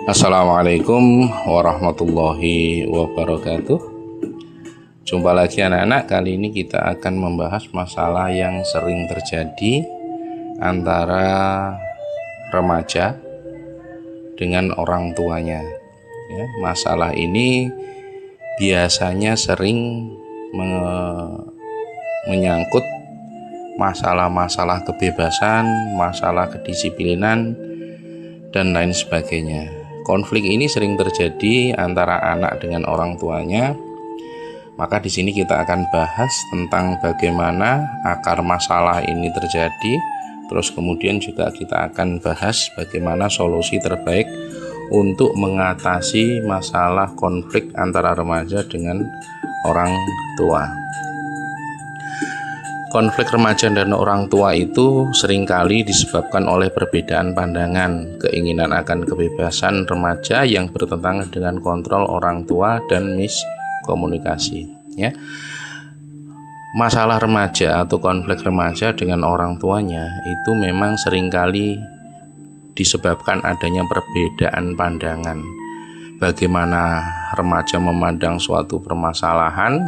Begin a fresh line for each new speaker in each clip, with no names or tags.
Assalamualaikum warahmatullahi wabarakatuh. Jumpa lagi anak-anak. Kali ini kita akan membahas masalah yang sering terjadi antara remaja dengan orang tuanya. Masalah ini biasanya sering menyangkut masalah-masalah kebebasan, masalah kedisiplinan, dan lain sebagainya. Konflik ini sering terjadi antara anak dengan orang tuanya. Maka di sini kita akan bahas tentang bagaimana akar masalah ini terjadi. Terus kemudian juga kita akan bahas bagaimana solusi terbaik untuk mengatasi masalah konflik antara remaja dengan orang tua. Konflik remaja dan orang tua itu seringkali disebabkan oleh perbedaan pandangan, keinginan akan kebebasan remaja yang bertentangan dengan kontrol orang tua dan miskomunikasi. Masalah remaja atau konflik remaja dengan orang tuanya itu memang seringkali disebabkan adanya perbedaan pandangan. Bagaimana remaja memandang suatu permasalahan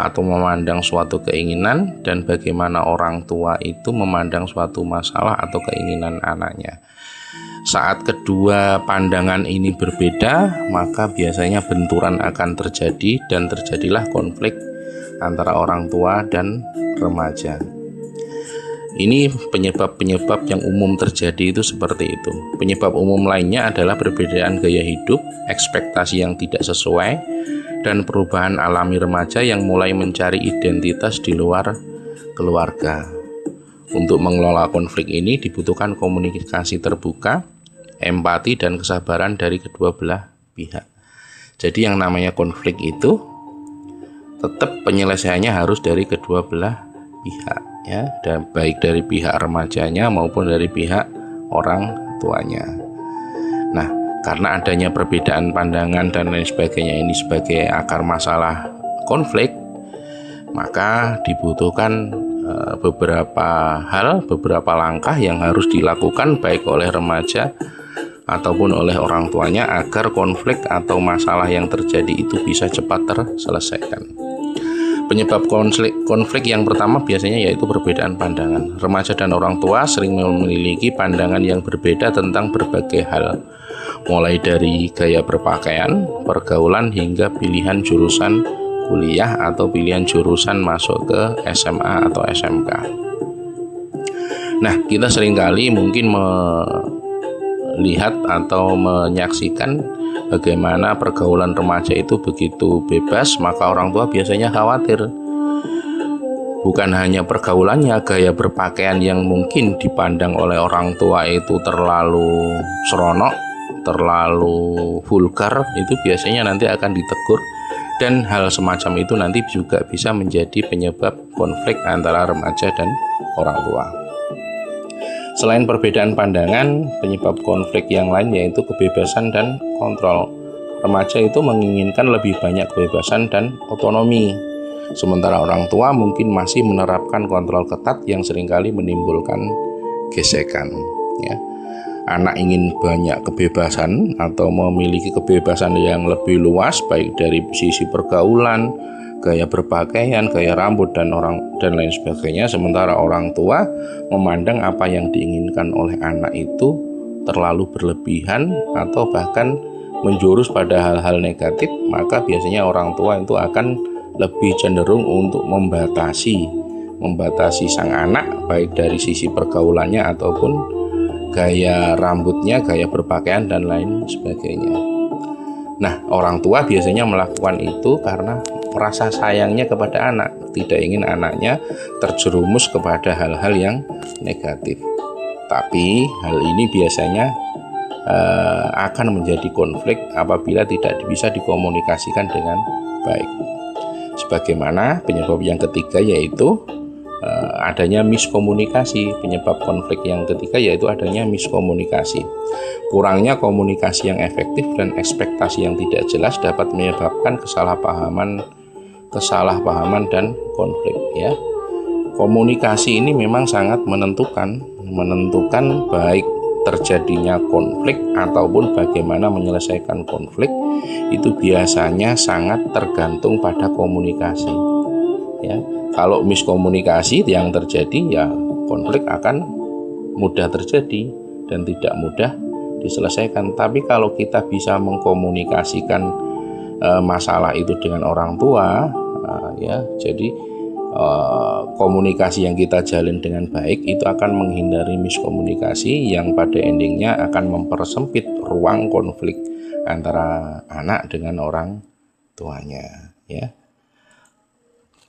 atau memandang suatu keinginan, dan bagaimana orang tua itu memandang suatu masalah atau keinginan anaknya. Saat kedua pandangan ini berbeda, maka biasanya benturan akan terjadi dan terjadilah konflik antara orang tua dan remaja. Ini penyebab-penyebab yang umum terjadi itu seperti itu. Penyebab umum lainnya adalah perbedaan gaya hidup, ekspektasi yang tidak sesuai, dan perubahan alami remaja yang mulai mencari identitas di luar keluarga. Untuk mengelola konflik ini dibutuhkan komunikasi terbuka, empati, dan kesabaran dari kedua belah pihak. Jadi yang namanya konflik itu tetap penyelesaiannya harus dari kedua belah pihak, dan baik dari pihak remajanya maupun dari pihak orang tuanya. Nah, karena adanya perbedaan pandangan dan lain sebagainya ini sebagai akar masalah konflik, maka dibutuhkan beberapa langkah yang harus dilakukan baik oleh remaja ataupun oleh orang tuanya agar konflik atau masalah yang terjadi itu bisa cepat terselesaikan. Penyebab konflik yang pertama biasanya yaitu perbedaan pandangan. Remaja dan orang tua sering memiliki pandangan yang berbeda tentang berbagai hal, mulai dari gaya berpakaian, pergaulan, hingga pilihan jurusan kuliah atau pilihan jurusan masuk ke SMA atau SMK. Nah, kita seringkali mungkin melihat atau menyaksikan bagaimana pergaulan remaja itu begitu bebas, maka orang tua biasanya khawatir. Bukan hanya pergaulannya, gaya berpakaian yang mungkin dipandang oleh orang tua itu terlalu seronok, terlalu vulgar, itu biasanya nanti akan ditegur, dan hal semacam itu nanti juga bisa menjadi penyebab konflik antara remaja dan orang tua. Selain perbedaan pandangan, penyebab konflik yang lain yaitu kebebasan dan kontrol. Remaja itu menginginkan lebih banyak kebebasan dan otonomi, sementara orang tua mungkin masih menerapkan kontrol ketat yang seringkali menimbulkan gesekan. Anak ingin banyak kebebasan atau memiliki kebebasan yang lebih luas, baik dari sisi pergaulan, gaya berpakaian, gaya rambut, dan lain sebagainya. Sementara orang tua memandang apa yang diinginkan oleh anak itu terlalu berlebihan atau bahkan menjurus pada hal-hal negatif, maka biasanya orang tua itu akan lebih cenderung untuk membatasi sang anak, baik dari sisi pergaulannya ataupun gaya rambutnya, gaya berpakaian, dan lain sebagainya. Nah, orang tua biasanya melakukan itu karena merasa sayangnya kepada anak, tidak ingin anaknya terjerumus kepada hal-hal yang negatif. Tapi hal ini biasanya akan menjadi konflik apabila tidak bisa dikomunikasikan dengan baik. Sebagaimana penyebab yang ketiga yaitu adanya miskomunikasi. Penyebab konflik yang ketiga yaitu adanya miskomunikasi. Kurangnya komunikasi yang efektif dan ekspektasi yang tidak jelas dapat menyebabkan kesalahpahaman dan konflik. Komunikasi ini memang sangat menentukan baik terjadinya konflik ataupun bagaimana menyelesaikan konflik itu biasanya sangat tergantung pada komunikasi. Ya, kalau miskomunikasi yang terjadi, ya konflik akan mudah terjadi dan tidak mudah diselesaikan. Tapi kalau kita bisa mengkomunikasikan masalah itu dengan orang tua, ya, jadi komunikasi yang kita jalin dengan baik itu akan menghindari miskomunikasi yang pada endingnya akan mempersempit ruang konflik antara anak dengan orang tuanya, ya.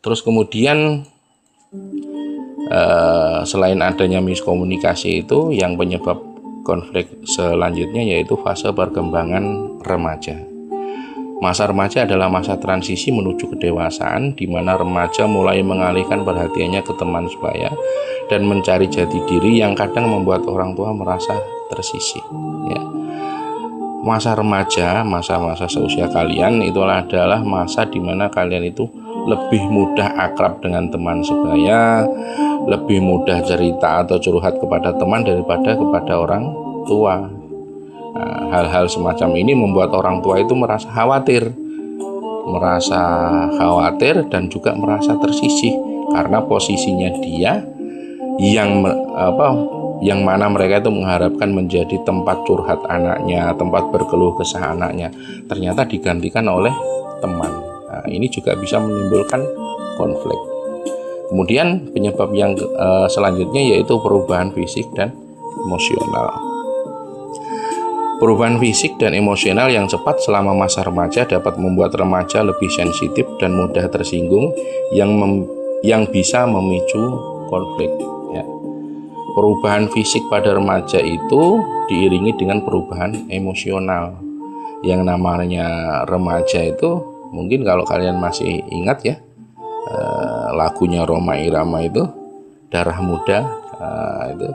Terus kemudian selain adanya miskomunikasi itu, yang penyebab konflik selanjutnya yaitu fase perkembangan remaja. Masa remaja adalah masa transisi menuju kedewasaan, di mana remaja mulai mengalihkan perhatiannya ke teman sebaya dan mencari jati diri yang kadang membuat orang tua merasa tersisih. Ya. Masa remaja, masa-masa seusia kalian itulah adalah masa di mana kalian itu lebih mudah akrab dengan teman sebaya, lebih mudah cerita atau curhat kepada teman daripada kepada orang tua. Nah, hal-hal semacam ini membuat orang tua itu merasa khawatir dan juga merasa tersisih karena posisinya dia yang mana mereka itu mengharapkan menjadi tempat curhat anaknya, tempat berkeluh kesah anaknya, ternyata digantikan oleh teman. Nah, ini juga bisa menimbulkan konflik. Kemudian penyebab yang selanjutnya yaitu perubahan fisik dan emosional. Perubahan fisik dan emosional yang cepat selama masa remaja dapat membuat remaja lebih sensitif dan mudah tersinggung, yang bisa memicu konflik. Ya. Perubahan fisik pada remaja itu diiringi dengan perubahan emosional. Yang namanya remaja itu, mungkin kalau kalian masih ingat ya, lagunya Rhoma Irama itu, Darah Muda, itu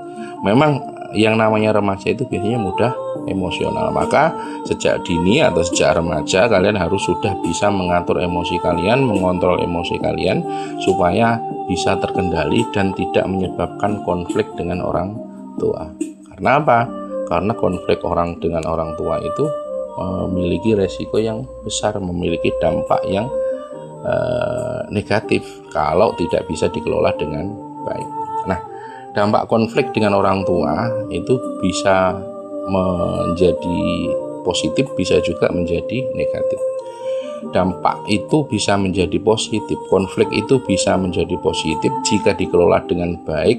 memang yang namanya remaja itu biasanya mudah emosional. Maka sejak dini atau sejak remaja kalian harus sudah bisa mengatur emosi kalian, mengontrol emosi kalian supaya bisa terkendali dan tidak menyebabkan konflik dengan orang tua. Karena apa? Karena konflik dengan orang tua itu memiliki resiko yang besar, memiliki dampak yang negatif kalau tidak bisa dikelola dengan baik. Nah, dampak konflik dengan orang tua itu bisa menjadi positif, bisa juga menjadi negatif. Dampak itu bisa menjadi positif, konflik itu bisa menjadi positif jika dikelola dengan baik.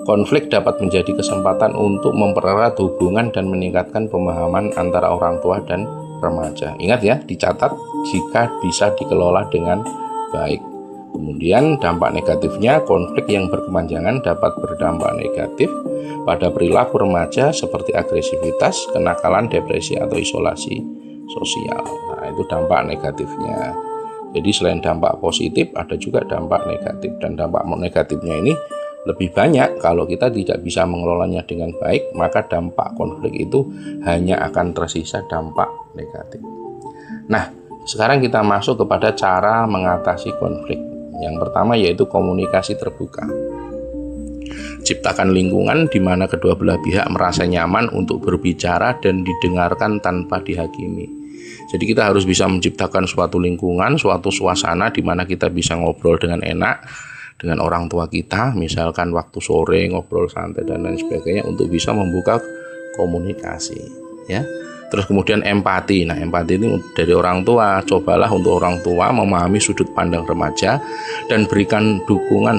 Konflik dapat menjadi kesempatan untuk mempererat hubungan dan meningkatkan pemahaman antara orang tua dan remaja. Ingat ya, dicatat jika bisa dikelola dengan baik. Kemudian dampak negatifnya, konflik yang berkepanjangan dapat berdampak negatif pada perilaku remaja seperti agresivitas, kenakalan, depresi, atau isolasi sosial. Nah, itu dampak negatifnya. Jadi selain dampak positif, ada juga dampak negatif. Dan dampak negatifnya ini lebih banyak kalau kita tidak bisa mengelolanya dengan baik, maka dampak konflik itu hanya akan tersisa dampak negatif. Nah, sekarang kita masuk kepada cara mengatasi konflik. Yang pertama yaitu komunikasi terbuka. Ciptakan lingkungan di mana kedua belah pihak merasa nyaman untuk berbicara dan didengarkan tanpa dihakimi. Jadi kita harus bisa menciptakan suatu lingkungan, suatu suasana di mana kita bisa ngobrol dengan enak dengan orang tua kita, misalkan waktu sore ngobrol santai dan lain sebagainya untuk bisa membuka komunikasi, ya. Terus kemudian empati. Nah, empati ini dari orang tua. Cobalah untuk orang tua memahami sudut pandang remaja dan berikan dukungan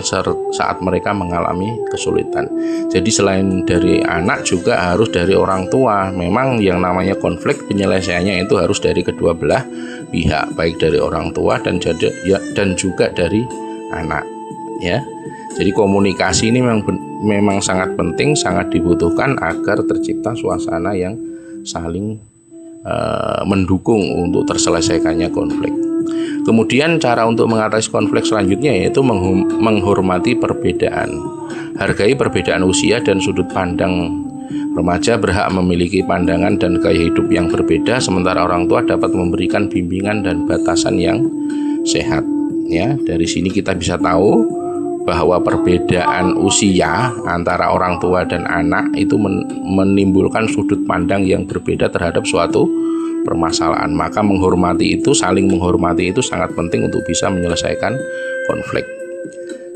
saat mereka mengalami kesulitan. Jadi selain dari anak juga harus dari orang tua. Memang yang namanya konflik penyelesaiannya itu harus dari kedua belah pihak, baik dari orang tua dan juga dari anak, ya. Jadi komunikasi ini memang sangat penting, sangat dibutuhkan agar tercipta suasana yang saling mendukung untuk terselesaikannya konflik. Kemudian cara untuk mengatasi konflik selanjutnya yaitu menghormati perbedaan. Hargai perbedaan usia dan sudut pandang. Remaja berhak memiliki pandangan dan gaya hidup yang berbeda, sementara orang tua dapat memberikan bimbingan dan batasan yang sehat. Ya, dari sini kita bisa tahu bahwa perbedaan usia antara orang tua dan anak itu menimbulkan sudut pandang yang berbeda terhadap suatu permasalahan. Maka menghormati itu, saling menghormati itu sangat penting untuk bisa menyelesaikan konflik.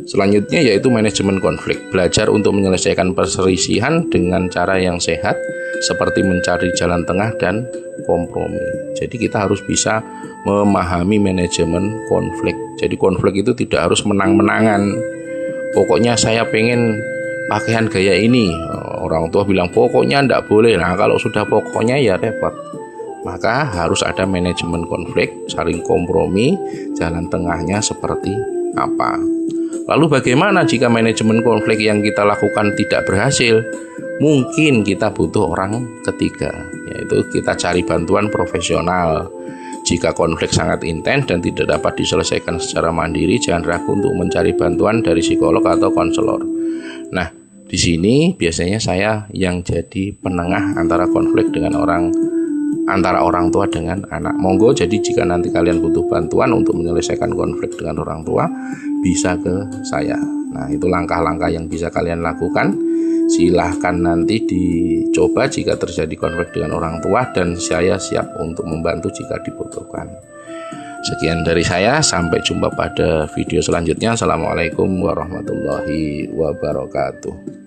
Selanjutnya yaitu manajemen konflik. Belajar untuk menyelesaikan perselisihan dengan cara yang sehat, seperti mencari jalan tengah dan kompromi. Jadi kita harus bisa memahami manajemen konflik. Jadi konflik itu tidak harus menang-menangan. Pokoknya saya pengen pakaian gaya ini, orang tua bilang pokoknya enggak boleh. Nah kalau sudah pokoknya ya repot. Maka harus ada manajemen konflik, saling kompromi, jalan tengahnya seperti apa. Lalu bagaimana jika manajemen konflik yang kita lakukan tidak berhasil? Mungkin kita butuh orang ketiga, yaitu kita cari bantuan profesional. Jika konflik sangat intens dan tidak dapat diselesaikan secara mandiri, jangan ragu untuk mencari bantuan dari psikolog atau konselor. Nah, di sini biasanya saya yang jadi penengah antara konflik dengan antara orang tua dengan anak. Monggo, jadi jika nanti kalian butuh bantuan untuk menyelesaikan konflik dengan orang tua, bisa ke saya. Nah, itu langkah-langkah yang bisa kalian lakukan. Silahkan nanti dicoba jika terjadi konflik dengan orang tua, dan saya siap untuk membantu jika dibutuhkan. Sekian dari saya, sampai jumpa pada video selanjutnya. Assalamualaikum warahmatullahi wabarakatuh.